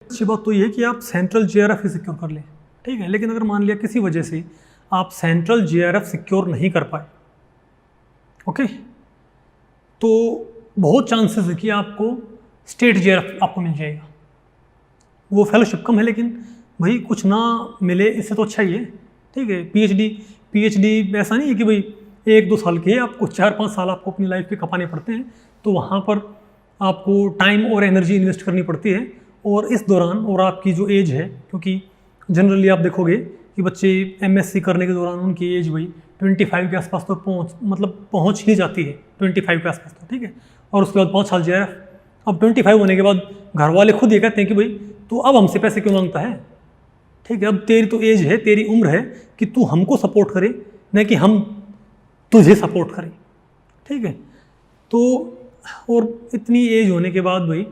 अच्छी बात तो ये है कि आप सेंट्रल जेआरएफ ही सिक्योर कर लें, ठीक है। लेकिन अगर मान लिया किसी वजह से आप सेंट्रल जेआरएफ सिक्योर नहीं कर पाए, ओके, तो बहुत चांसेस है कि आपको स्टेट जेआरएफ आपको मिल जाएगा। वो फेलोशिप कम है, लेकिन भाई कुछ ना मिले इससे तो अच्छा ही है, ठीक है। पीएचडी ऐसा नहीं है कि भाई 1-2 साल के, आपको 4-5 साल आपको अपनी लाइफ के खपाने पड़ते हैं, तो वहाँ पर आपको टाइम और एनर्जी इन्वेस्ट करनी पड़ती है। और इस दौरान और आपकी जो एज है, क्योंकि जनरली आप देखोगे कि बच्चे एमएससी करने के दौरान उनकी एज भाई 25 के आसपास तो पहुँच ही जाती है, 25 के आसपास तो, ठीक है। और उसके बाद 5 साल जेआरएफ। अब 25 होने के बाद घर वाले खुद ये कहते हैं कि भाई तू अब हमसे पैसे क्यों मांगता है, ठीक है। अब तेरी तो एज है, तेरी उम्र है कि तू हमको सपोर्ट करे, न कि हम तुझे सपोर्ट करें, ठीक है। तो और इतनी एज होने के बाद भाई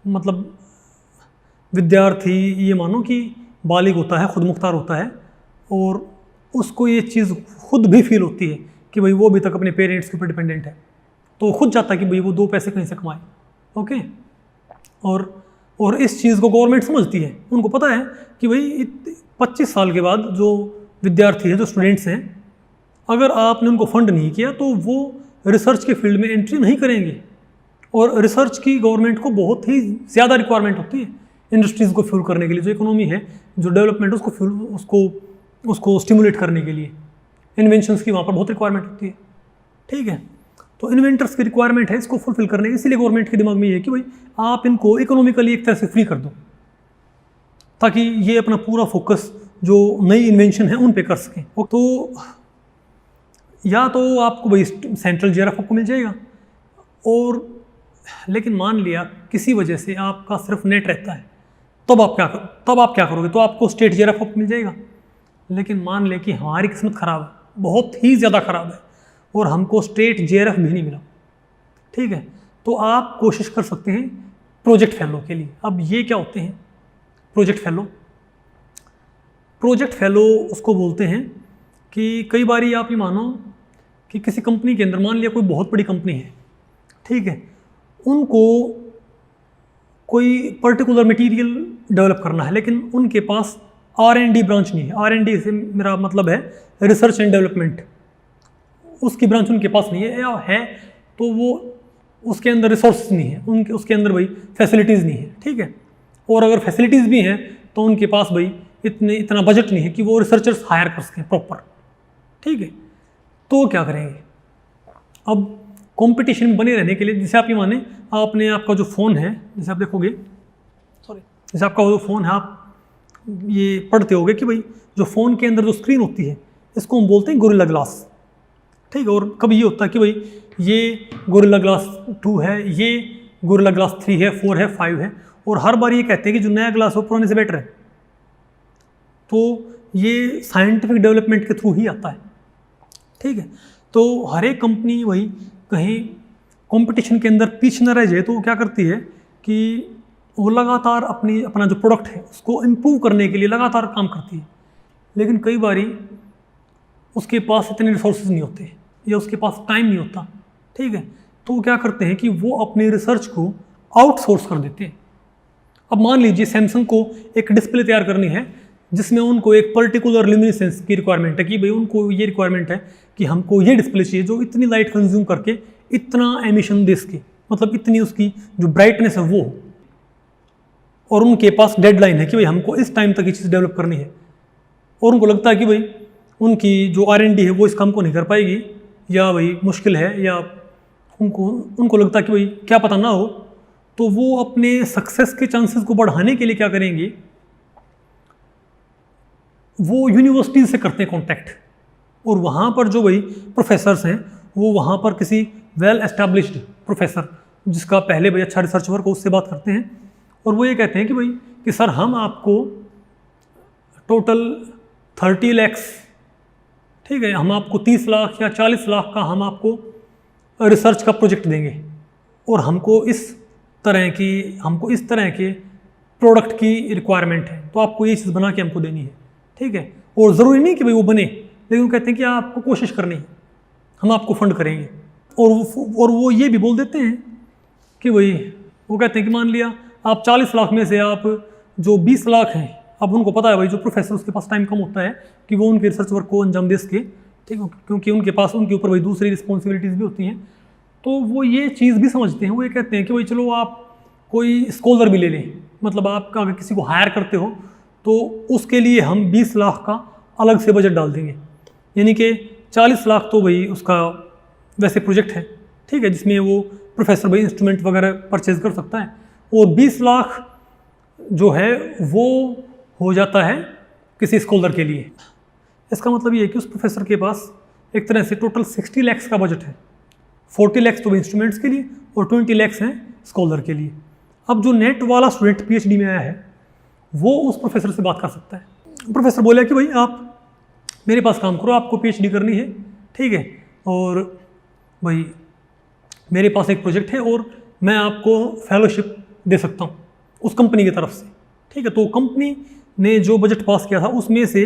मतलब विद्यार्थी ये मानो कि बालिग होता है, खुद मुख्तार होता है, और उसको ये चीज़ खुद भी फील होती है कि भाई वो अभी तक अपने पेरेंट्स के ऊपर डिपेंडेंट है, तो वो खुद चाहता है कि भाई वो 2 पैसे कहीं से कमाए, ओके। और इस चीज़ को गवर्नमेंट समझती है, उनको पता है कि भाई 25 साल के बाद जो विद्यार्थी है, जो स्टूडेंट्स हैं, अगर आपने उनको फंड नहीं किया तो वो रिसर्च के फील्ड में एंट्री नहीं करेंगे। और रिसर्च की गवर्नमेंट को बहुत ही ज़्यादा रिक्वायरमेंट होती है इंडस्ट्रीज़ को फ्यूल करने के लिए, जो इकोनॉमी है, जो डेवलपमेंट उसको स्टिमुलेट करने के लिए इन्वेंशंस की वहाँ पर बहुत रिक्वायरमेंट होती है, ठीक है। तो इन्वेंटर्स की रिक्वायरमेंट है इसको फुलफिल करने की, इसीलिए गवर्नमेंट के दिमाग में ये है कि भाई आप इनको इकोनॉमिकली एक तरह से फ्री कर दो, ताकि ये अपना पूरा फोकस जो नई इन्वेंशन है उन पे कर सकें। तो या तो आपको भाई सेंट्रल जेआरएफ आपको मिल जाएगा, और लेकिन मान लिया किसी वजह से आपका सिर्फ नेट रहता है, तब आप क्या करोगे? तो आपको स्टेट जेआरएफ आपको मिल जाएगा। लेकिन मान ले कि हमारी किस्मत ख़राब है, बहुत ही ज़्यादा ख़राब है, और हमको स्टेट जेआरएफ भी नहीं मिला, ठीक है, तो आप कोशिश कर सकते हैं प्रोजेक्ट फेलो के लिए। अब ये क्या होते हैं प्रोजेक्ट फेलो? प्रोजेक्ट फेलो उसको बोलते हैं कि कई बारी आप ये मानो कि किसी कंपनी के अंदर, मान लिया कोई बहुत बड़ी कंपनी है, ठीक है, उनको कोई पर्टिकुलर मटेरियल डेवलप करना है, लेकिन उनके पास R&D ब्रांच नहीं है। R&D से मेरा मतलब है रिसर्च एंड डेवलपमेंट, उसकी ब्रांच उनके पास नहीं है, या है तो वो उसके अंदर रिसोर्स नहीं है, उसके अंदर भाई फैसिलिटीज़ नहीं है, ठीक है। और अगर फैसिलिटीज़ भी हैं तो उनके पास भाई इतना बजट नहीं है कि वो रिसर्चर्स हायर कर सकें प्रॉपर, ठीक है। तो क्या करेंगे? अब कंपटीशन में बने रहने के लिए, जैसे आप ये माने आपका जो फ़ोन है, जैसे आप देखोगे, जैसे आपका वो फ़ोन है, आप ये पढ़ते होगे कि भाई जो फ़ोन के अंदर जो स्क्रीन होती है, इसको हम बोलते हैं गोरिल्ला ग्लास, ठीक है। और कभी ये होता है कि भाई ये गोरिल्ला ग्लास 2 है, ये गोरिल्ला ग्लास 3 है, 4 है, 5 है, और हर बार ये कहते हैं कि जो नया ग्लास हो पुराने से बेटर है। तो ये साइंटिफिक डेवलपमेंट के थ्रू ही आता है, ठीक है। तो हर एक कंपनी वही कहीं कंपटीशन के अंदर पीछे न रह जाए, तो वो क्या करती है कि वो लगातार अपना जो प्रोडक्ट है उसको इम्प्रूव करने के लिए लगातार काम करती है। लेकिन कई बारी उसके पास इतने रिसोर्सेज नहीं होते, या उसके पास टाइम नहीं होता, ठीक है। तो वो क्या करते हैं कि वो अपनी रिसर्च को आउटसोर्स कर देते हैं। अब मान लीजिए सैमसंग को एक डिस्प्ले तैयार करनी है, जिसमें उनको एक पर्टिकुलर ल्यूमिनेसेंस की रिक्वायरमेंट है, कि भाई उनको ये रिक्वायरमेंट है कि हमको ये डिस्प्ले चाहिए जो इतनी लाइट कंज्यूम करके इतना एमिशन दे सके, मतलब इतनी उसकी जो ब्राइटनेस है वो, और उनके पास डेडलाइन है कि भाई हमको इस टाइम तक ये चीज़ डेवलप करनी है, और उनको लगता है कि भाई उनकी जो R&D है वो इस काम को नहीं कर पाएगी, या भाई मुश्किल है, या उनको लगता है कि भाई क्या पता ना हो, तो वो अपने सक्सेस के चांसेस को बढ़ाने के लिए क्या करेंगे, वो यूनिवर्सिटीज़ से करते हैं कॉन्टैक्ट, और वहाँ पर जो भाई प्रोफेसर्स हैं वो वहाँ पर किसी वेल एस्टैब्लिश्ड प्रोफेसर जिसका पहले भाई अच्छा रिसर्च वर्क हो उससे बात करते हैं, और वो ये कहते हैं कि भाई कि सर हम आपको टोटल 30 लाख, ठीक है, हम आपको 30 लाख या 40 लाख का हम आपको रिसर्च का प्रोजेक्ट देंगे, और हमको इस तरह के प्रोडक्ट की रिक्वायरमेंट है, तो आपको ये चीज़ बना के हमको देनी है, ठीक है। और ज़रूरी नहीं कि भाई वो बने, लेकिन वो कहते हैं कि आपको कोशिश करनी है, हम आपको फंड करेंगे। और वो ये भी बोल देते हैं कि भाई वो कहते हैं कि मान लिया आप 40 लाख में से आप जो 20 लाख हैं, अब उनको पता है भाई जो प्रोफेसर उसके पास टाइम कम होता है कि वो उनके रिसर्च वर्क को अंजाम दे सके, ठीक है, क्योंकि उनके पास उनके ऊपर भाई दूसरी रिस्पॉन्सिबिलिटीज़ भी होती हैं। तो वो ये चीज़ भी समझते हैं, वो ये कहते हैं कि भाई चलो आप कोई स्कॉलर भी ले लें, मतलब आप अगर किसी को हायर करते हो तो उसके लिए हम 20 लाख का अलग से बजट डाल देंगे, यानी कि 40 लाख तो भाई उसका वैसे प्रोजेक्ट है, ठीक है, जिसमें वो प्रोफेसर भाई इंस्ट्रूमेंट वगैरह परचेज कर सकता है, और 20 लाख जो है वो हो जाता है किसी स्कॉलर के लिए। इसका मतलब ये है कि उस प्रोफेसर के पास एक तरह से टोटल 60 लाख का बजट है, 40 लाख तो इंस्ट्रूमेंट्स के लिए और 20 लाख हैं स्कॉलर के लिए। अब जो नेट वाला स्टूडेंट पीएचडी में आया है वो उस प्रोफेसर से बात कर सकता है। प्रोफेसर बोला कि भाई आप मेरे पास काम करो, आपको पीएचडी करनी है, ठीक है, और भाई मेरे पास एक प्रोजेक्ट है और मैं आपको फेलोशिप दे सकता हूँ उस कंपनी की तरफ से, ठीक है। तो कंपनी ने जो बजट पास किया था उसमें से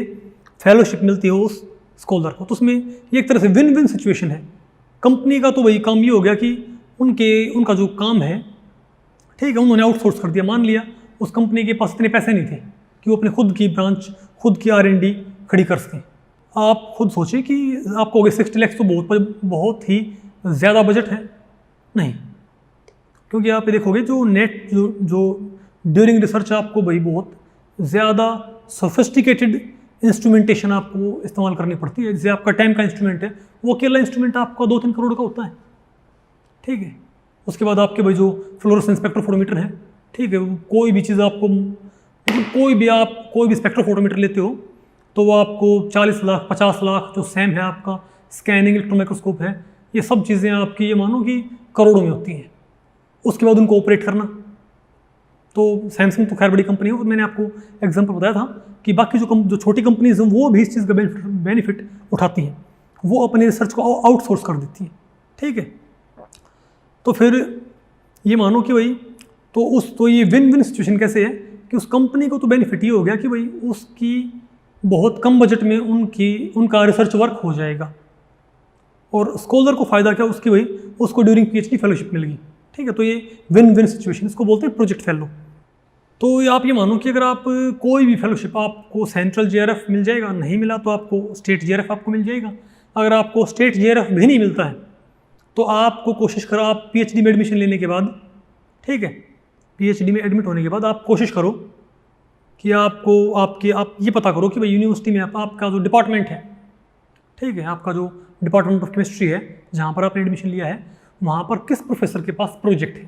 फेलोशिप मिलती है उस स्कॉलर को, तो उसमें ये एक तरह से विन विन सिचुएशन है। कंपनी का तो वही काम ये हो गया कि उनका जो काम है, ठीक है, उन्होंने आउटसोर्स कर दिया। मान लिया उस कंपनी के पास इतने पैसे नहीं थे कि वो अपने खुद की ब्रांच, खुद की R&D खड़ी कर सकें। आप खुद सोचिए कि आपको 60 लाख तो बहुत ही ज़्यादा बजट है नहीं, क्योंकि आप ये देखोगे जो ड्यूरिंग रिसर्च आपको भाई बहुत ज़्यादा सोफिस्टिकेटेड इंस्ट्रूमेंटेशन आपको इस्तेमाल करनी पड़ती है। जैसे आपका टाइम का इंस्ट्रूमेंट है, वो अकेला इंस्ट्रूमेंट आपका 2-3 करोड़ का होता है, ठीक है। उसके बाद आपके भाई जो फ्लोरोसेंस स्पेक्ट्रोफोटोमीटर है, ठीक है, कोई भी चीज़ आपको कोई भी स्पेक्ट्रोफोटोमीटर लेते हो तो वो आपको 40 लाख 50 लाख, जो सैम है आपका स्कैनिंग इलेक्ट्रॉन माइक्रोस्कोप है, ये सब चीज़ें आपकी ये मानो कि करोड़ों में होती हैं। उसके बाद उनको ऑपरेट करना, तो सैमसंग तो खैर बड़ी कंपनी है, और मैंने आपको एग्जांपल बताया था कि बाकी जो छोटी कंपनीज हैं वो भी इस चीज़ का बेनिफिट उठाती हैं, वो अपने रिसर्च को आउटसोर्स कर देती हैं, ठीक है। तो फिर ये मानो कि भाई तो ये विन विन सिचुएशन कैसे है कि उस कंपनी को तो बेनिफिट ये हो गया कि भाई उसकी बहुत कम बजट में उनका रिसर्च वर्क हो जाएगा, और स्कॉलर को फ़ायदा क्या, उसको ड्यूरिंग पीएचडी फेलोशिप मिल गई, ठीक है। तो ये विन विन सिचुएशन, इसको बोलते हैं प्रोजेक्ट फेलो। तो आप ये मानो कि अगर आप कोई भी फेलोशिप, आपको सेंट्रल जेआरएफ मिल जाएगा, नहीं मिला तो आपको स्टेट जेआरएफ आपको मिल जाएगा। अगर आपको स्टेट जेआरएफ भी नहीं मिलता है तो आपको कोशिश करो, आप पीएचडी में एडमिशन लेने के बाद, ठीक है, पीएचडी में एडमिट होने के बाद आप कोशिश करो कि आप ये पता करो कि भाई यूनिवर्सिटी में आपका जो डिपार्टमेंट है, ठीक है, आपका जो डिपार्टमेंट ऑफ केमिस्ट्री है जहाँ पर आपने एडमिशन लिया है, वहाँ पर किस प्रोफेसर के पास प्रोजेक्ट है।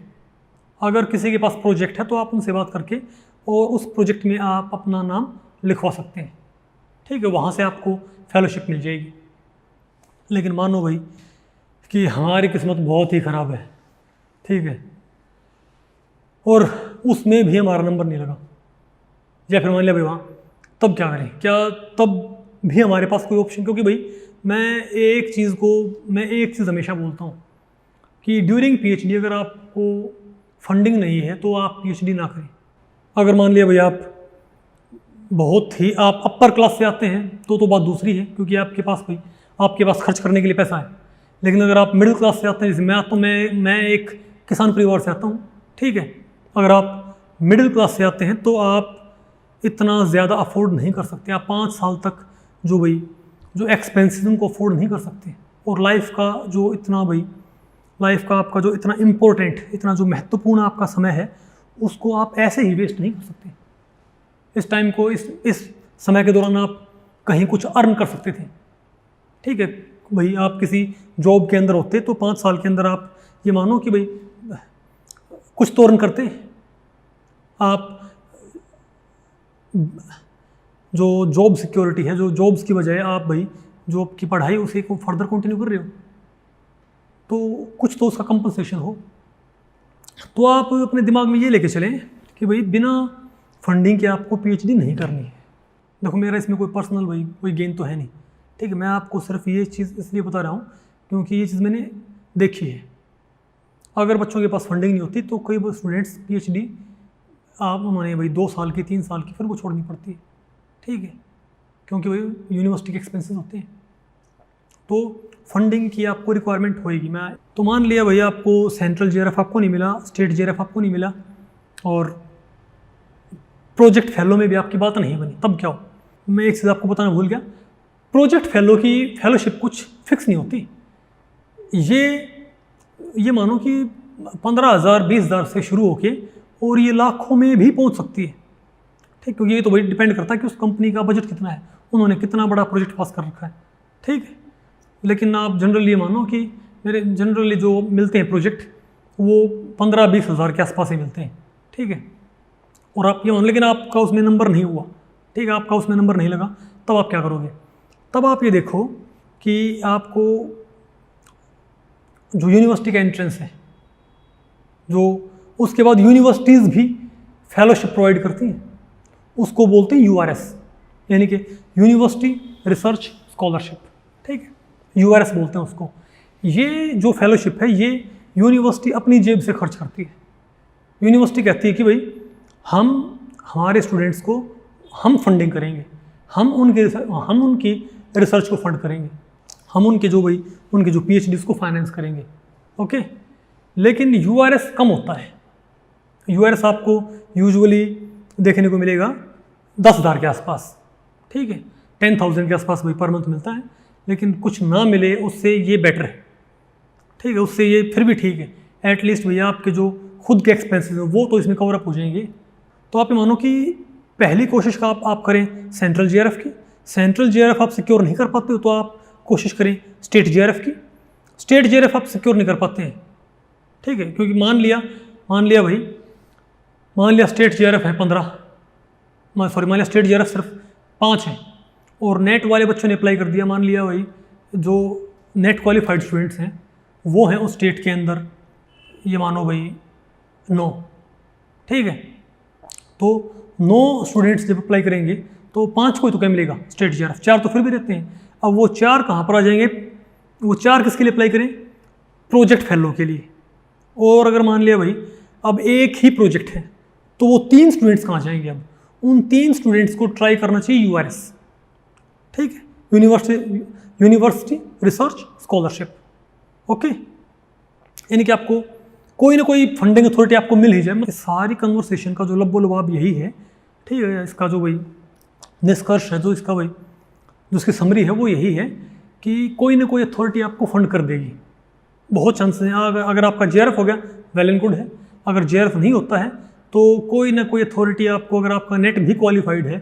अगर किसी के पास प्रोजेक्ट है तो आप उनसे बात करके और उस प्रोजेक्ट में आप अपना नाम लिखवा सकते हैं, ठीक है, वहाँ से आपको फेलोशिप मिल जाएगी। लेकिन मानो भाई कि हमारी किस्मत बहुत ही ख़राब है, ठीक है, और उसमें भी हमारा नंबर नहीं लगा, या फिर मान लिया भाई वहाँ, तब क्या करें, क्या तब भी हमारे पास कोई ऑप्शन, क्योंकि भाई मैं एक चीज़ हमेशा बोलता हूँ कि ड्यूरिंग पीएचडी अगर आपको फंडिंग नहीं है तो आप पीएचडी ना करें। अगर मान लिया भाई आप अपर क्लास से आते हैं तो बात दूसरी है, क्योंकि आपके पास खर्च करने के लिए पैसा है। लेकिन अगर आप मिडिल क्लास से आते हैं, जैसे मैं एक किसान परिवार से आता हूँ, ठीक है, अगर आप मिडिल क्लास से आते हैं तो आप इतना ज़्यादा अफोर्ड नहीं कर सकते, आप 5 साल तक जो एक्सपेंसेस उनको अफोर्ड नहीं कर सकते, और लाइफ का आपका जो इतना इम्पोर्टेंट, इतना जो महत्वपूर्ण आपका समय है, उसको आप ऐसे ही वेस्ट नहीं कर सकते। इस टाइम को इस समय के दौरान आप कहीं कुछ अर्न कर सकते थे, ठीक है भाई। आप किसी जॉब के अंदर होते तो 5 साल के अंदर आप ये मानो कि भाई कुछ तो अर्न करते। आप जो जॉब सिक्योरिटी है, जो जॉब्स की बजाय आप भाई जॉब की पढ़ाई उसे को फर्दर कंटिन्यू कर रहे हो, तो कुछ तो उसका कंपनसेशन हो। तो आप अपने दिमाग में ये लेके चलें कि भाई बिना फंडिंग के आपको पीएचडी नहीं करनी है। देखो मेरा इसमें कोई पर्सनल कोई गेन तो है नहीं, ठीक है, मैं आपको सिर्फ ये चीज़ इसलिए बता रहा हूँ क्योंकि ये चीज़ मैंने देखी है। अगर बच्चों के पास फंडिंग नहीं होती तो कई स्टूडेंट्स पीएचडी उन्होंने भाई 2 साल की 3 साल की फिर वो छोड़नी पड़ती है, ठीक है, क्योंकि वही यूनिवर्सिटी के एक्सपेंसेस होते हैं। तो फंडिंग की आपको रिक्वायरमेंट होएगी। तो मान लिया भाई आपको सेंट्रल जेआरएफ आपको नहीं मिला, स्टेट जेआरएफ आपको नहीं मिला, और प्रोजेक्ट फेलो में भी आपकी बात नहीं बनी, तब क्या हो? मैं एक चीज़ आपको बताना भूल गया, प्रोजेक्ट फेलो की फेलोशिप कुछ फिक्स नहीं होती। ये मानो कि 15,000 20,000 से शुरू होके और ये लाखों में भी पहुंच सकती है, ठीक, क्योंकि ये तो भाई डिपेंड करता है कि उस कंपनी का बजट कितना है, उन्होंने कितना बड़ा प्रोजेक्ट पास कर रखा है, ठीक है। लेकिन आप जनरली ये मानो कि मेरे जनरली जो मिलते हैं प्रोजेक्ट वो 15-20 हज़ार के आसपास ही मिलते हैं, ठीक है। और आप ये मानो लेकिन आपका उसमें नंबर नहीं हुआ, ठीक है, आपका उसमें नंबर नहीं लगा, तब आप क्या करोगे? तब आप ये देखो कि आपको जो यूनिवर्सिटी का एंट्रेंस है, जो उसके बाद यूनिवर्सिटीज़ भी फेलोशिप प्रोवाइड करती हैं, उसको बोलते हैं URS, यानी कि यूनिवर्सिटी रिसर्च स्कॉलरशिप, ठीक है, URS बोलते हैं उसको। ये जो फेलोशिप है ये यूनिवर्सिटी अपनी जेब से खर्च करती है। यूनिवर्सिटी कहती है कि भाई हम हमारे स्टूडेंट्स को हम फंडिंग करेंगे, हम उनकी रिसर्च को फंड करेंगे, हम उनके जो PhDs को फाइनेंस करेंगे, ओके। लेकिन URS कम होता है। URS आपको यूजुअली देखने को मिलेगा 10,000 के आसपास, ठीक है, 10,000 के आसपास भाई पर मंथ मिलता है। लेकिन कुछ ना मिले उससे ये बेटर है, ठीक है, उससे ये फिर भी ठीक है, एटलीस्ट भैया आपके जो खुद के एक्सपेंसेस हैं वो तो इसमें कवर अप हो जाएंगे। तो आप ये मानो कि पहली कोशिश का आप करें सेंट्रल JRF की। सेंट्रल JRF आप सिक्योर नहीं कर पाते हो तो आप कोशिश करें स्टेट JRF की। स्टेट JRF आप सिक्योर नहीं कर पाते हैं, ठीक है, क्योंकि मान लिया स्टेट JRF है 15, मान लिया स्टेट JRF सिर्फ 5 है और नेट वाले बच्चों ने अप्लाई कर दिया, मान लिया भाई जो नेट क्वालिफाइड स्टूडेंट्स हैं वो हैं उस स्टेट के अंदर, ये मानो भाई 9, ठीक है। तो 9 स्टूडेंट्स जब अप्लाई करेंगे तो 5 को ही तो क्या मिलेगा स्टेट JRF, 4 तो फिर भी रहते हैं। अब वो 4 कहाँ पर आ जाएंगे? वो 4 किसके लिए अप्लाई करें? प्रोजेक्ट फेलो के लिए। और अगर मान लिया भाई अब एक ही प्रोजेक्ट है तो वो 3 स्टूडेंट्स कहाँ जाएंगे? अब उन 3 स्टूडेंट्स को ट्राई करना चाहिए URS, ठीक है, यूनिवर्सिटी रिसर्च स्कॉलरशिप, ओके। यानी कि आपको कोई ना कोई फंडिंग अथॉरिटी आपको मिल ही जाए। सारी कन्वर्सेशन का जो लब्बो लबाब यही है, ठीक है, इसका जो भाई निष्कर्ष है, जो इसकी समरी है वो यही है कि कोई ना कोई अथॉरिटी आपको फंड कर देगी। बहुत चांसेस हैं, अगर आपका JRF हो गया वेल एंड गुड है, अगर JRF नहीं होता है तो कोई ना कोई अथॉरिटी आपको, अगर आपका नेट भी क्वालिफाइड है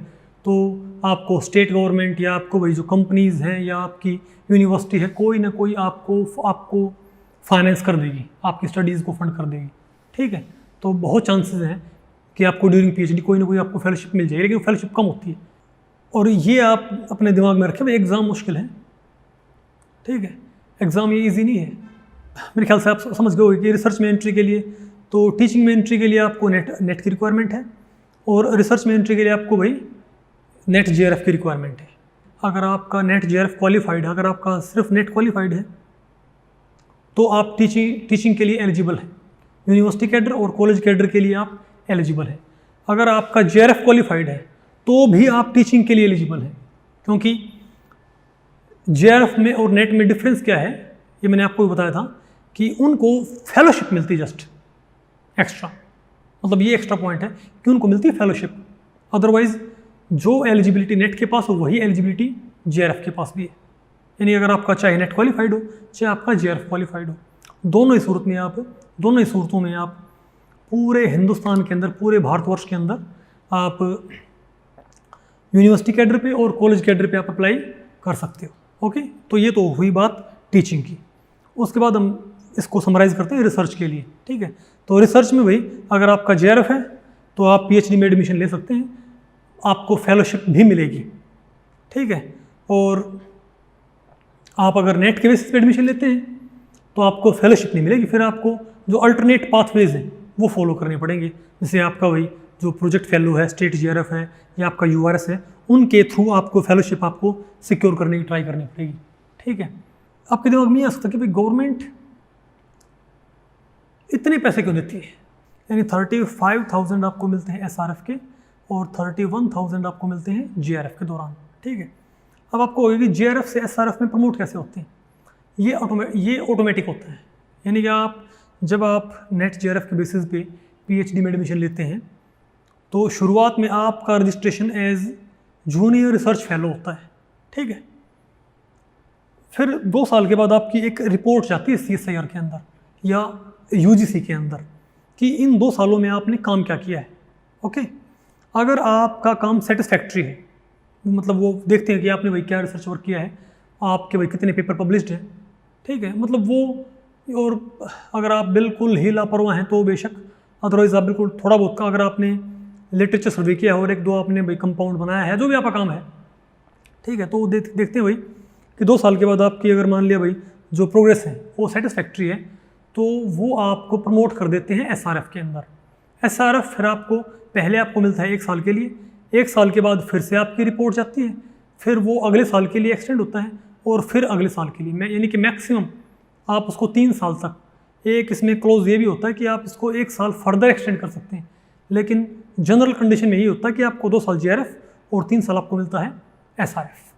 तो आपको स्टेट गवर्नमेंट या आपको भाई जो कंपनीज़ हैं या आपकी यूनिवर्सिटी है, कोई ना कोई आपको फाइनेंस कर देगी, आपकी स्टडीज़ को फंड कर देगी, ठीक है। तो बहुत चांसेस हैं कि आपको ड्यूरिंग PhD कोई ना कोई आपको फेलोशिप मिल जाएगी, लेकिन फेलोशिप कम होती है। और ये आप अपने दिमाग में रखें, भाई एग्ज़ाम मुश्किल है, ठीक है, एग्ज़ाम ये ईजी नहीं है। मेरे ख्याल से आप समझ गए कि रिसर्च में एंट्री के लिए, तो टीचिंग में एंट्री के लिए आपको नेट की रिक्वायरमेंट है और रिसर्च में एंट्री के लिए आपको भाई नेट JRF की रिक्वायरमेंट है। अगर आपका नेट JRF क्वालिफाइड है, अगर आपका सिर्फ नेट क्वालिफाइड है तो आप टीचिंग के लिए एलिजिबल हैं, यूनिवर्सिटी कैडर और कॉलेज कैडर के लिए आप एलिजिबल हैं। अगर आपका JRF क्वालिफाइड है तो भी आप टीचिंग के लिए एलिजिबल हैं, क्योंकि JRF में और नेट में डिफरेंस क्या है ये मैंने आपको बताया था कि उनको फेलोशिप मिलती है जस्ट एक्स्ट्रा, मतलब ये एक्स्ट्रा पॉइंट है कि उनको मिलती है फेलोशिप। अदरवाइज जो एलिजिबिलिटी नेट के पास हो वही एलिजिबिलिटी JRF के पास भी है। यानी अगर आपका चाहे नेट क्वालिफाइड हो चाहे आपका JRF क्वालिफाइड हो, दोनों ही सूरतों में आप पूरे हिंदुस्तान के अंदर, पूरे भारतवर्ष के अंदर आप यूनिवर्सिटी कैडर पे और कॉलेज कैडर पे आप अप्लाई कर सकते हो, ओके। तो ये तो हुई बात टीचिंग की। उसके बाद हम इसको समराइज़ करते हैं रिसर्च के लिए, ठीक है। तो रिसर्च में भाई अगर आपका JRF है तो आप PhD में एडमिशन ले सकते हैं, आपको फेलोशिप भी मिलेगी, ठीक है। और आप अगर नेट के बेसिस पे एडमिशन लेते हैं तो आपको फेलोशिप नहीं मिलेगी, फिर आपको जो अल्टरनेट पाथवेज हैं वो फॉलो करने पड़ेंगे। जैसे आपका वही जो प्रोजेक्ट फेलो है, स्टेट JRF है या आपका URS है, उनके थ्रू आपको फेलोशिप आपको सिक्योर करने की ट्राई करनी पड़ेगी, ठीक है। आपके दिमाग में ये आ सकता है कि भाई गवर्नमेंट इतने पैसे क्यों देती है, यानी 35,000 आपको मिलते हैं SRF के और 31,000 आपको मिलते हैं JRF के दौरान, ठीक है। अब आपको होगा कि JRF से SRF में प्रमोट कैसे होते हैं, ये ऑटोमेटिक होता है। यानी कि जब आप नेट JRF के बेसिस पे PhD में एडमिशन लेते हैं तो शुरुआत में आपका registration as junior research fellow होता है, ठीक है। फिर 2 साल के बाद आपकी एक रिपोर्ट जाती है CSIR के अंदर या UGC के अंदर कि इन 2 सालों में आपने काम क्या किया है, ओके। अगर आपका काम सेटिस्फैक्ट्री है, मतलब वो देखते हैं कि आपने भाई क्या रिसर्च वर्क किया है, आपके भाई कितने पेपर पब्लिश्ड हैं, ठीक है, मतलब वो, और अगर आप बिल्कुल ही लापरवाह हैं तो बेशक, अदरवाइज़ आप बिल्कुल थोड़ा बहुत का, अगर आपने लिटरेचर सर्वे किया है और 1-2 आपने भाई कंपाउंड बनाया है, जो भी आपका काम है, ठीक है, तो देखते हैं भाई कि 2 साल के बाद आपकी, अगर मान लिया भाई जो प्रोग्रेस है वो सेटिस्फैक्ट्री है, तो वो आपको प्रमोट कर देते हैं SRF के अंदर। SRF फिर आपको, पहले आपको मिलता है 1 साल के लिए, 1 साल के बाद फिर से आपकी रिपोर्ट जाती है, फिर वो अगले साल के लिए एक्सटेंड होता है, और फिर अगले साल के लिए, यानी कि मैक्सिमम आप उसको 3 साल तक, एक इसमें क्लोज ये भी होता है कि आप इसको 1 साल फर्दर एक्सटेंड कर सकते हैं, लेकिन जनरल कंडीशन में यही होता है कि आपको 2 साल JRF और 3 साल आपको मिलता है SRF।